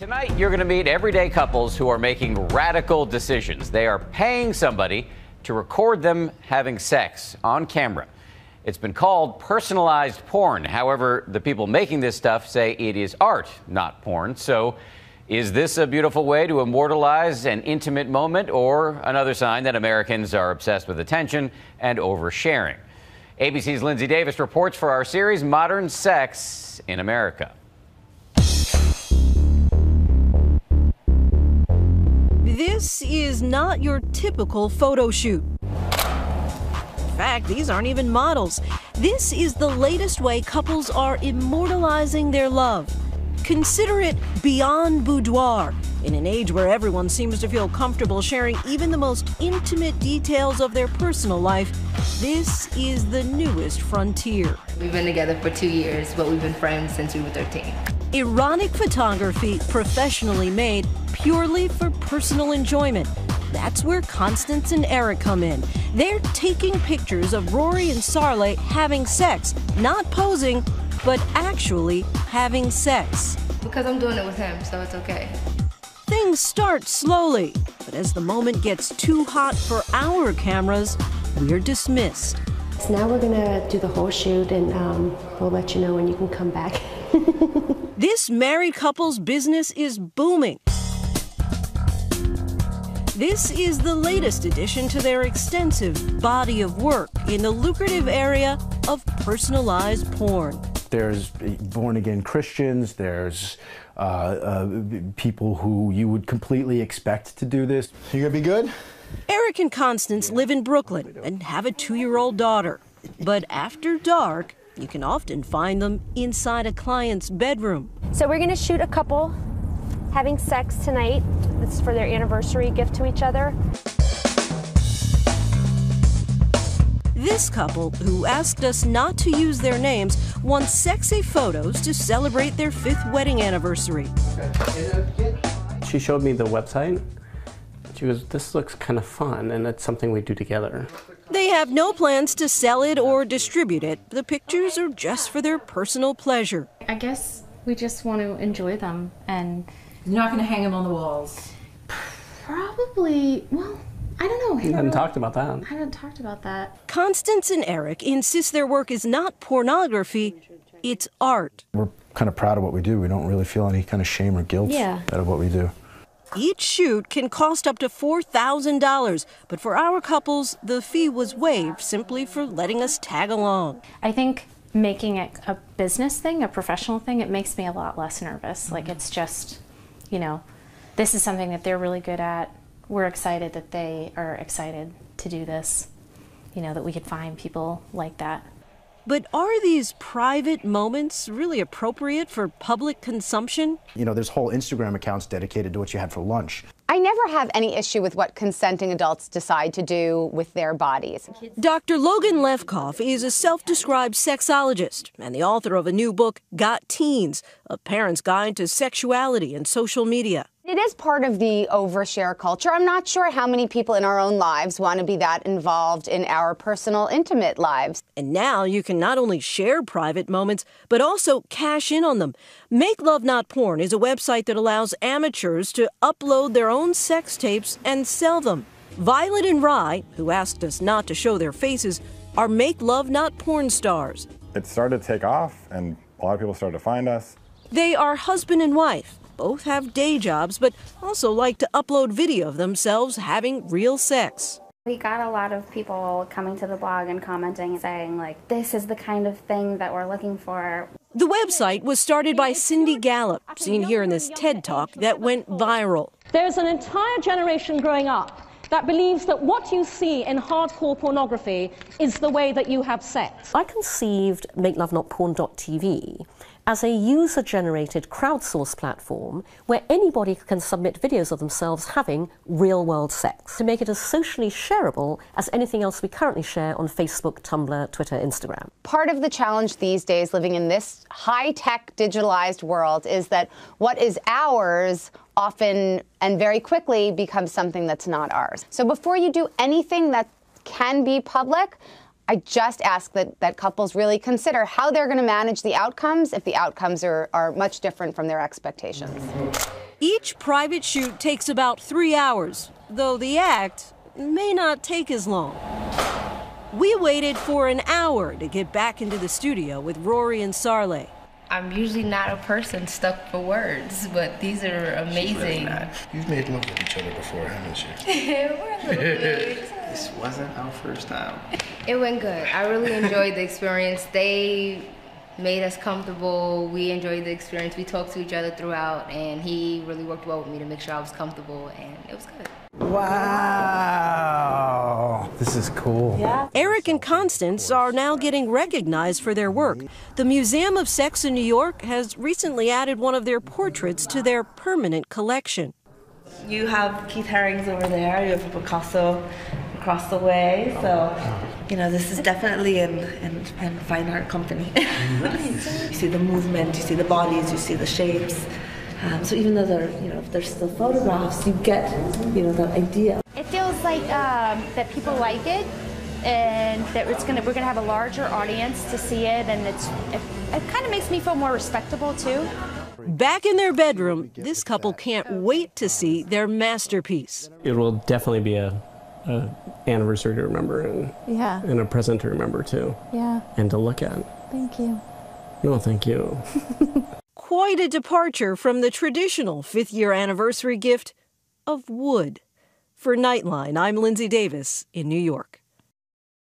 Tonight, you're going to meet everyday couples who are making radical decisions. They are paying somebody to record them having sex on camera. It's been called personalized porn. However, the people making this stuff say it is art, not porn. So is this a beautiful way to immortalize an intimate moment, or another sign that Americans are obsessed with attention and oversharing? ABC's Lindsay Davis reports for our series, Modern Sex in America. This is not your typical photo shoot. In fact, these aren't even models. This is the latest way couples are immortalizing their love. Consider it beyond boudoir. In an age where everyone seems to feel comfortable sharing even the most intimate details of their personal life, this is the newest frontier. We've been together for 2 years, but we've been friends since we were 13. Erotic photography, professionally made, purely for personal enjoyment. That's where Constance and Eric come in. They're taking pictures of Rory and Sarle having sex, not posing, but actually having sex. Because I'm doing it with him, so it's okay. Things start slowly, but as the moment gets too hot for our cameras, we're dismissed. So now we're gonna do the whole shoot, and we'll let you know when you can come back. This married couple's business is booming. This is the latest addition to their extensive body of work in the lucrative area of personalized porn. There's born-again Christians, there's people who you would completely expect to do this. You gonna be good? Eric and Constance live in Brooklyn and have a 2-year-old daughter. But after dark, you can often find them inside a client's bedroom. So we're gonna shoot a couple having sex tonight. This is for their anniversary gift to each other. This couple, who asked us not to use their names, wants sexy photos to celebrate their 5th wedding anniversary. She showed me the website. She goes, "This looks kind of fun, and it's something we do together." They have no plans to sell it or distribute it. The pictures are just for their personal pleasure. I guess we just want to enjoy them, and you're not going to hang them on the walls. Probably, well, I don't know. We haven't talked about that. I haven't talked about that. Constance and Eric insist their work is not pornography, it's art. We're kind of proud of what we do. We don't really feel any kind of shame or guilt out of what we do. Each shoot can cost up to $4,000, but for our couples, the fee was waived simply for letting us tag along. I think making it a business thing, a professional thing, it makes me a lot less nervous. Like, it's just, you know, this is something that they're really good at. We're excited that they are excited to do this, you know, that we could find people like that. But are these private moments really appropriate for public consumption? You know, there's whole Instagram accounts dedicated to what you had for lunch. I never have any issue with what consenting adults decide to do with their bodies. Dr. Logan Levkoff is a self-described sexologist and the author of a new book, Got Teens, A Parent's Guide to Sexuality and Social Media. It is part of the overshare culture. I'm not sure how many people in our own lives want to be that involved in our personal, intimate lives. And now you can not only share private moments, but also cash in on them. Make Love Not Porn is a website that allows amateurs to upload their own sex tapes and sell them. Violet and Rye, who asked us not to show their faces, are Make Love Not Porn stars. It started to take off, and a lot of people started to find us. They are husband and wife. Both have day jobs, but also like to upload video of themselves having real sex. We got a lot of people coming to the blog and commenting, saying, like, this is the kind of thing that we're looking for. The website was started by Cindy Gallup, seen here in this TED Talk that went viral. There's an entire generation growing up that believes that what you see in hardcore pornography is the way that you have sex. I conceived MakeLoveNotPorn.tv as a user-generated crowdsourced platform where anybody can submit videos of themselves having real-world sex, to make it as socially shareable as anything else we currently share on Facebook, Tumblr, Twitter, Instagram. Part of the challenge these days, living in this high-tech, digitalized world, is that what is ours often and very quickly becomes something that's not ours. So before you do anything that can be public, I just ask that couples really consider how they're going to manage the outcomes if the outcomes are much different from their expectations. Each private shoot takes about 3 hours, though the act may not take as long. We waited for an hour to get back into the studio with Rory and Sarley. I'm usually not a person stuck for words, but these are amazing. Really not. You've made love with each other before, haven't you? We're a little bit. This wasn't our first time. It went good. I really enjoyed the experience. They made us comfortable. We enjoyed the experience. We talked to each other throughout, and he really worked well with me to make sure I was comfortable, and it was good. Wow, this is cool. Yeah. Eric and Constance are now getting recognized for their work. The Museum of Sex in New York has recently added one of their portraits to their permanent collection. You have Keith Haring's over there, you have Picasso across the way, so, you know, this is definitely an fine art company. You see the movement, you see the bodies, you see the shapes. So even though they're still photographs, you get, the idea. It feels like that people like it, and that we're gonna have a larger audience to see it, and it kind of makes me feel more respectable too. Back in their bedroom, this couple can't wait to see their masterpiece. It will definitely be a anniversary to remember and a present to remember too. Yeah. And to look at. Thank you. No, thank you. Quite a departure from the traditional 5th-year anniversary gift of wood. For Nightline, I'm Lindsay Davis in New York.